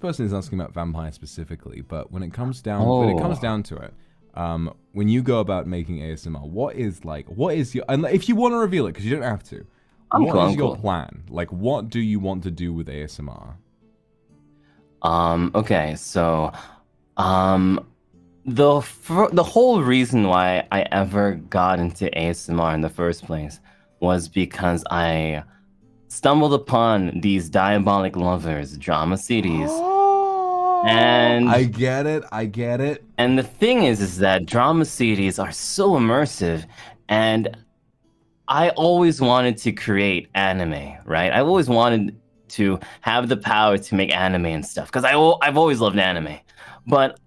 person is asking about vampires specifically, but when it comes down to it, when you go about making ASMR, what is your, and if you want to reveal it, because you don't have to, what is your plan? Like, what do you want to do with ASMR? Okay, so, the whole reason why I ever got into ASMR in the first place was because I stumbled upon these Diabolic Lovers drama CDs. And I get it. And the thing is that drama CDs are so immersive, and I always wanted to create anime, right? I always wanted to have the power to make anime and stuff, because I've always loved anime. But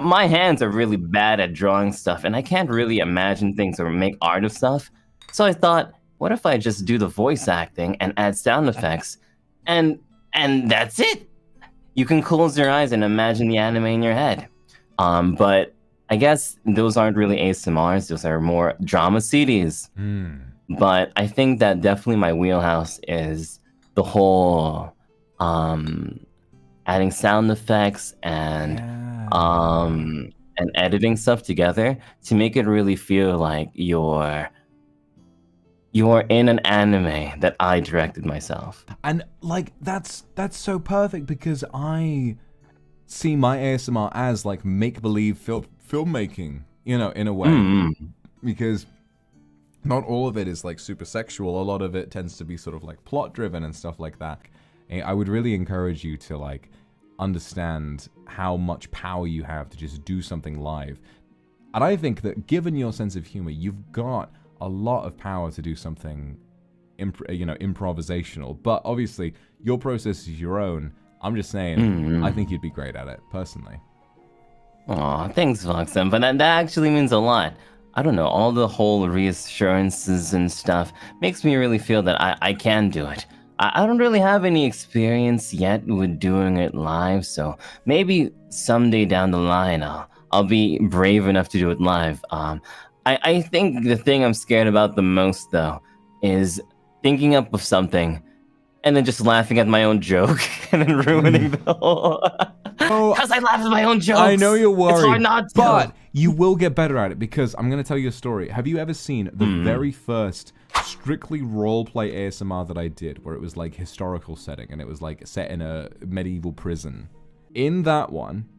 my hands are really bad at drawing stuff, and I can't really imagine things or make art of stuff. So I thought, what if I just do the voice acting and add sound effects, and that's it? You can close your eyes and imagine the anime in your head. But I guess those aren't really ASMRs, those are more drama CDs. But I think that definitely my wheelhouse is the whole adding sound effects and editing stuff together to make it really feel like you're in an anime that I directed myself. And like that's so perfect, because I see my ASMR as like make-believe filmmaking, you know, in a way. Because not all of it is like super sexual. A lot of it tends to be sort of like plot driven and stuff like that. And I would really encourage you to like understand how much power you have to just do something live. And I think that given your sense of humor, you've got a lot of power to do something, improvisational. But obviously, your process is your own. I'm just saying, I think you'd be great at it, personally. Aw, thanks, Voxem. But that actually means a lot. I don't know, all the whole reassurances and stuff makes me really feel that I can do it. I don't really have any experience yet with doing it live, so maybe someday down the line I'll be brave enough to do it live. I think the thing I'm scared about the most, though, is thinking up of something and then just laughing at my own joke and then ruining the whole... Because I laugh at my own jokes. I know you're worried, it's hard not to. But you will get better at it, because I'm going to tell you a story. Have you ever seen the very first strictly roleplay ASMR that I did, where it was like historical setting and it was like set in a medieval prison? In that one,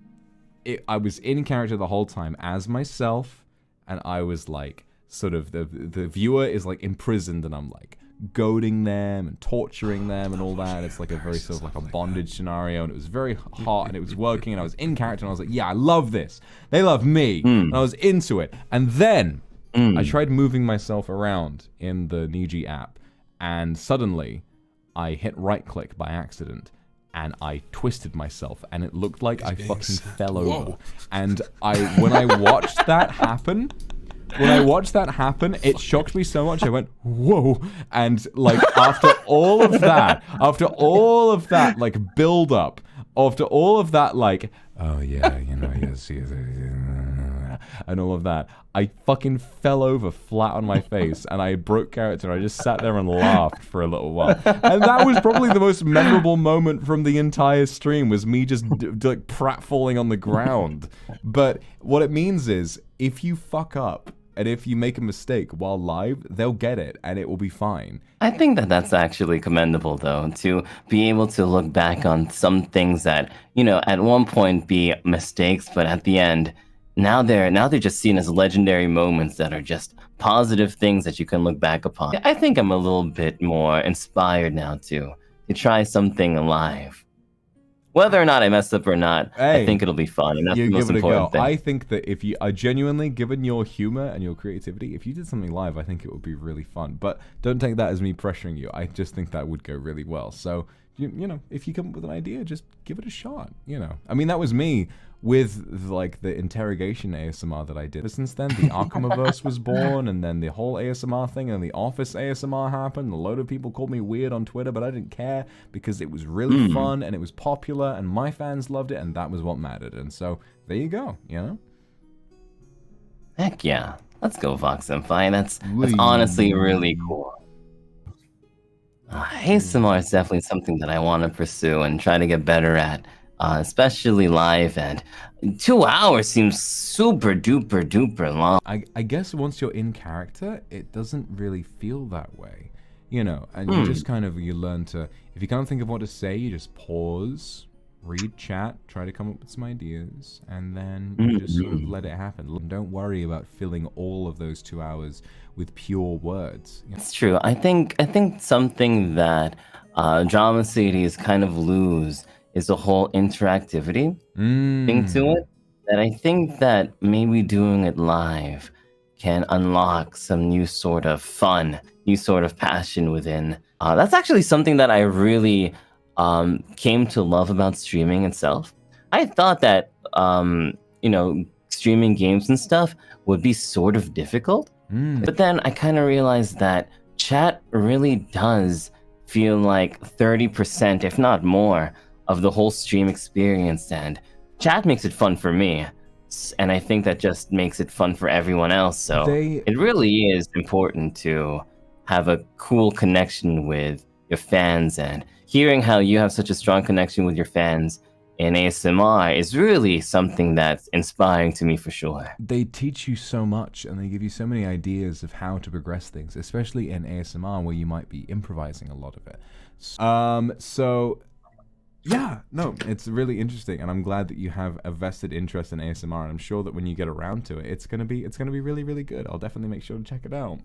I was in character the whole time as myself, and I was like, sort of, the viewer is like imprisoned, and I'm like goading them and torturing them and all that. It's like a very sort of like a bondage scenario, and it was very hot, and it was working, and I was in character, and I was like, yeah, I love this. They love me, and I was into it. And then I tried moving myself around in the Niji app, and suddenly I hit right click by accident, and I twisted myself, and it looked like I fucking fell over. And when I watched that happen, it shocked me so much. I went, whoa. And like, after all of that, like build up, after all of that, like, oh yeah, you know, yes, and all of that, I fucking fell over flat on my face, and I broke character, and I just sat there and laughed for a little while. And that was probably the most memorable moment from the entire stream, was me just like pratfalling on the ground. But what it means is, if you fuck up, and if you make a mistake while live, they'll get it, and it will be fine. I think that that's actually commendable, though, to be able to look back on some things that, you know, at one point be mistakes, but at the end, now they're just seen as legendary moments that are just positive things that you can look back upon. I think I'm a little bit more inspired now to try something live. Whether or not I mess up or not, hey, I think it'll be fun, and that's the most important thing. I think that if you are genuinely, given your humor and your creativity, if you did something live, I think it would be really fun. But don't take that as me pressuring you. I just think that would go really well. So, you know, if you come up with an idea, just give it a shot, you know. I mean, that was me with, like, the interrogation ASMR that I did. But since then, the Akumaverse was born, and then the whole ASMR thing, and the Office ASMR happened. A load of people called me weird on Twitter, but I didn't care, because it was really fun, and it was popular, and my fans loved it, and that was what mattered. And so, there you go, you know? Heck yeah. Let's go, Vox Senpai. That's honestly really cool. ASMR is definitely something that I want to pursue and try to get better at. especially live. And 2 hours seems super duper duper long. I guess once you're in character, it doesn't really feel that way, you know, and you just kind of, you learn to, if you can't think of what to say, you just pause, read chat, try to come up with some ideas, and then you just sort of let it happen. Don't worry about filling all of those 2 hours with pure words. You know? It's true. I think something that drama series kind of lose is the whole interactivity thing to it. And I think that maybe doing it live can unlock some new sort of fun, new sort of passion within. That's actually something that I really came to love about streaming itself. I thought that streaming games and stuff would be sort of difficult, but then I kind of realized that chat really does feel like 30%, if not more, of the whole stream experience, and chat makes it fun for me. And I think that just makes it fun for everyone else. So it really is important to have a cool connection with your fans, and hearing how you have such a strong connection with your fans in ASMR is really something that's inspiring to me for sure. They teach you so much, and they give you so many ideas of how to progress things, especially in ASMR where you might be improvising a lot of it. So yeah, no, it's really interesting, and I'm glad that you have a vested interest in ASMR, and I'm sure that when you get around to it, it's gonna be really, really good. I'll definitely make sure to check it out.